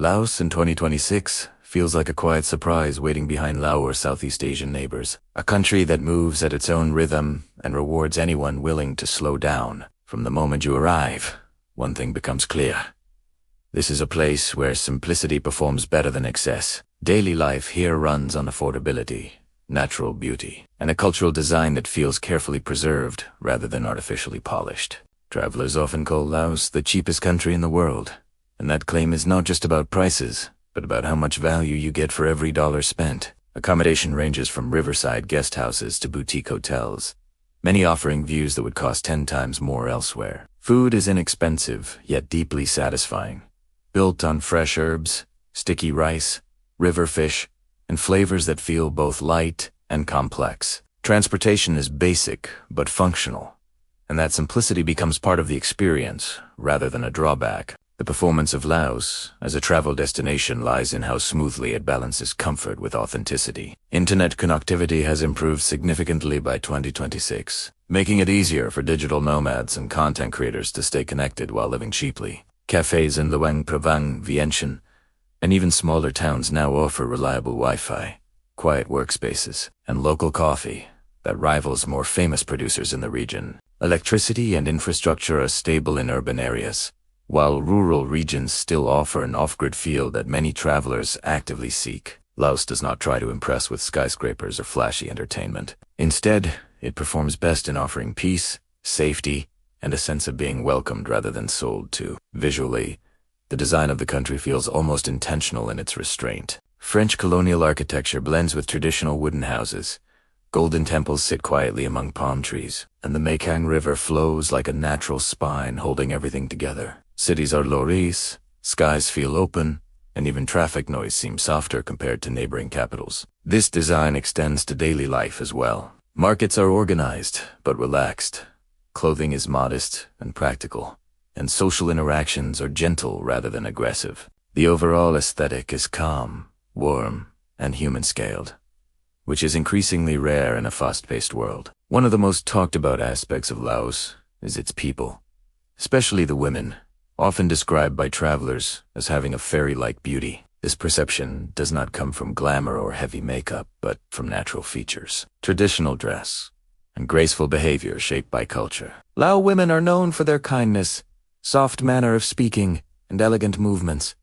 Laos in 2026 feels like a quiet surprise waiting behind Laos or Southeast Asian neighbors. A country that moves at its own rhythm and rewards anyone willing to slow down. From the moment you arrive, one thing becomes clear. This is a place where simplicity performs better than excess. Daily life here runs on affordability, natural beauty, and a cultural design that feels carefully preserved rather than artificially polished. Travelers often call Laos the cheapest country in the world. And that claim is not just about prices, but about how much value you get for every dollar spent. Accommodation ranges from riverside guest houses to boutique hotels, many offering views that would cost 10 times more elsewhere. Food is inexpensive, yet deeply satisfying. Built on fresh herbs, sticky rice, river fish, and flavors that feel both light and complex. Transportation is basic, but functional, and that simplicity becomes part of the experience, rather than a drawback. The performance of Laos as a travel destination lies in how smoothly it balances comfort with authenticity. Internet connectivity has improved significantly by 2026, making it easier for digital nomads and content creators to stay connected while living cheaply. Cafes in Luang Prabang, Vientiane, and even smaller towns now offer reliable Wi-Fi, quiet workspaces, and local coffee that rivals more famous producers in the region. Electricity and infrastructure are stable in urban areas, while rural regions still offer an off-grid feel that many travelers actively seek. Laos does not try to impress with skyscrapers or flashy entertainment. Instead, it performs best in offering peace, safety, and a sense of being welcomed rather than sold to. Visually, the design of the country feels almost intentional in its restraint. French colonial architecture blends with traditional wooden houses. Golden temples sit quietly among palm trees, and the Mekong River flows like a natural spine holding everything together. Cities are low-rise, skies feel open, and even traffic noise seems softer compared to neighboring capitals. This design extends to daily life as well. Markets are organized, but relaxed. Clothing is modest and practical, and social interactions are gentle rather than aggressive. The overall aesthetic is calm, warm, and human-scaled, which is increasingly rare in a fast-paced world. One of the most talked about aspects of Laos is its people, especially the women, often described by travelers as having a fairy-like beauty. This perception does not come from glamour or heavy makeup, but from natural features, traditional dress, and graceful behavior shaped by culture. Lao women are known for their kindness, soft manner of speaking, and elegant movements,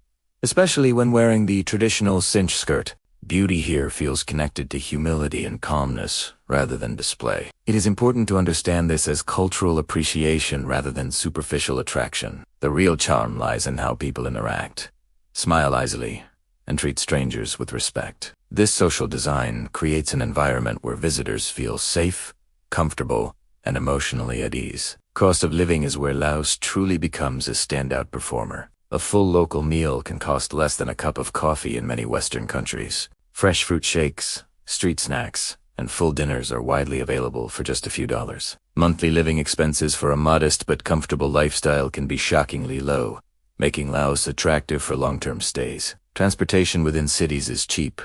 especially when wearing the traditional cinch skirt. Beauty here feels connected to humility and calmness rather than display. It is important to understand this as cultural appreciation rather than superficial attraction. The real charm lies in how people interact, smile easily, and treat strangers with respect. This social design creates an environment where visitors feel safe, comfortable, and emotionally at ease. Cost of living is where Laos truly becomes a standout performer. A full local meal can cost less than a cup of coffee in many Western countries. Fresh fruit shakes, street snacks, and full dinners are widely available for just a few dollars. Monthly living expenses for a modest but comfortable lifestyle can be shockingly low, making Laos attractive for long-term stays. Transportation within cities is cheap,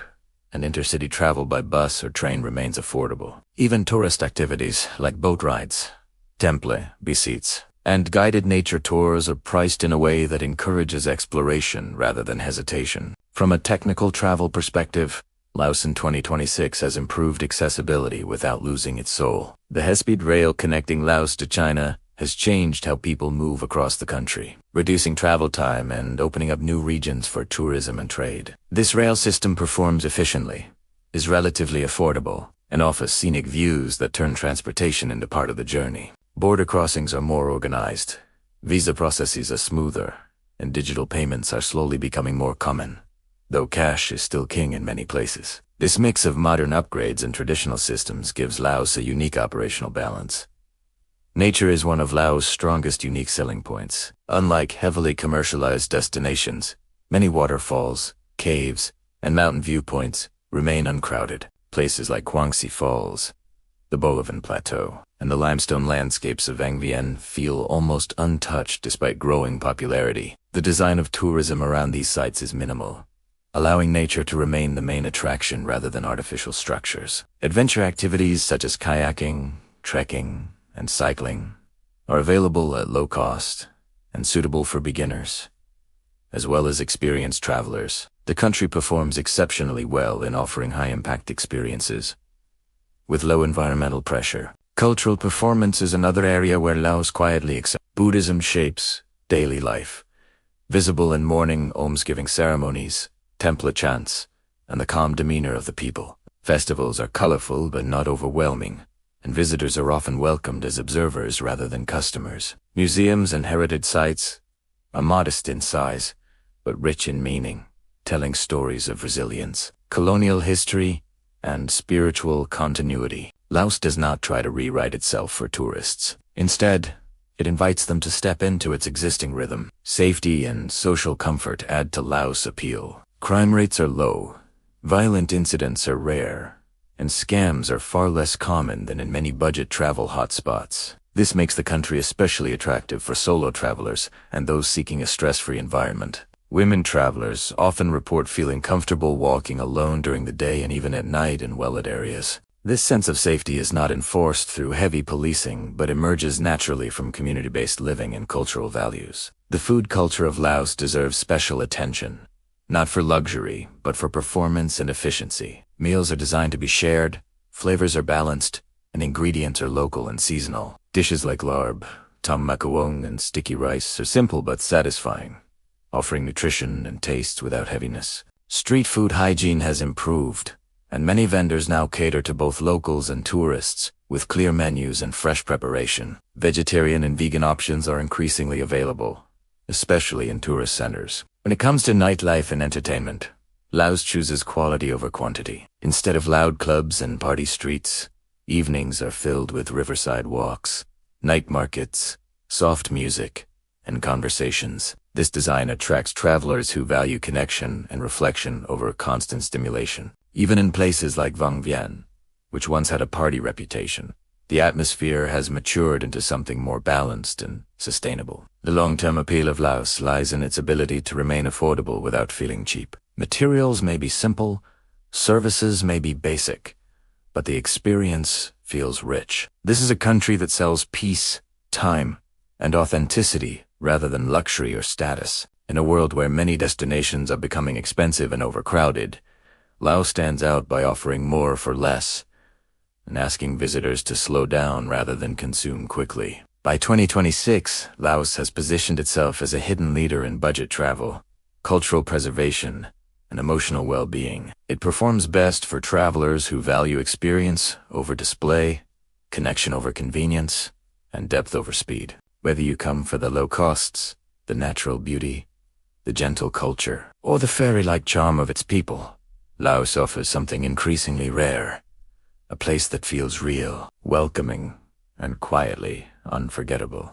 and intercity travel by bus or train remains affordable. Even tourist activities like boat rides, temple visits, and guided nature tours are priced in a way that encourages exploration rather than hesitation. From a technical travel perspective, Laos in 2026 has improved accessibility without losing its soul. The high-speed rail connecting Laos to China has changed how people move across the country, reducing travel time and opening up new regions for tourism and trade. This rail system performs efficiently, is relatively affordable, and offers scenic views that turn transportation into part of the journey. Border crossings are more organized, visa processes are smoother, and digital payments are slowly becoming more common, though cash is still king in many places. This mix of modern upgrades and traditional systems gives Laos a unique operational balance. Nature is one of Laos' strongest unique selling points. Unlike heavily commercialized destinations, many waterfalls, caves, and mountain viewpoints remain uncrowded. Places like Guangxi Falls, the Bolivian Plateau, and the limestone landscapes of Ang Bien feel almost untouched despite growing popularity. The design of tourism around these sites is minimal, allowing nature to remain the main attraction rather than artificial structures. Adventure activities such as kayaking, trekking, and cycling are available at low cost and suitable for beginners. as well as experienced travelers. The country performs exceptionally well in offering high-impact experiences, with low environmental pressure. Cultural performance is another area where Laos quietly excels. Buddhism shapes daily life, visible in morning almsgiving ceremonies, temple chants, and the calm demeanor of the people. Festivals are colorful but not overwhelming, and visitors are often welcomed as observers rather than customers. Museums and heritage sites are modest in size, but rich in meaning, telling stories of resilience, colonial history, and spiritual continuity. Laos does not try to rewrite itself for tourists. Instead, it invites them to step into its existing rhythm. Safety and social comfort add to Laos' appeal. Crime rates are low, violent incidents are rare, and scams are far less common than in many budget travel hotspots. This makes the country especially attractive for solo travelers and those seeking a stress-free environment. Women travelers often report feeling comfortable walking alone during the day and even at night in well-lit areas. This sense of safety is not enforced through heavy policing, but emerges naturally from community-based living and cultural values. The food culture of Laos deserves special attention, not for luxury, but for performance and efficiency. Meals are designed to be shared, flavors are balanced, and ingredients are local and seasonal. Dishes like larb, tom macaron, and sticky rice are simple but satisfying, offering nutrition and taste without heaviness. Street food hygiene has improved, and many vendors now cater to both locals and tourists, with clear menus and fresh preparation. Vegetarian and vegan options are increasingly available, especially in tourist centers. When it comes to nightlife and entertainment, Laos chooses quality over quantity. Instead of loud clubs and party streets, evenings are filled with riverside walks, night markets, soft music, and conversations. This design attracts travelers who value connection and reflection over constant stimulation. Even in places like Vang Vieng, which once had a party reputation, the atmosphere has matured into something more balanced and sustainable. The long-term appeal of Laos lies in its ability to remain affordable without feeling cheap. Materials may be simple, services may be basic, but the experience feels rich. This is a country that sells peace, time, and authenticity rather than luxury or status. In a world where many destinations are becoming expensive and overcrowded, Laos stands out by offering more for less and asking visitors to slow down rather than consume quickly. By 2026, Laos has positioned itself as a hidden leader in budget travel, cultural preservation, and emotional well-being. It performs best for travelers who value experience over display, connection over convenience, and depth over speed. Whether you come for the low costs, the natural beauty, the gentle culture, or the fairy-like charm of its people, Laos offers something increasingly rare, a place that feels real, welcoming, and quietly unforgettable.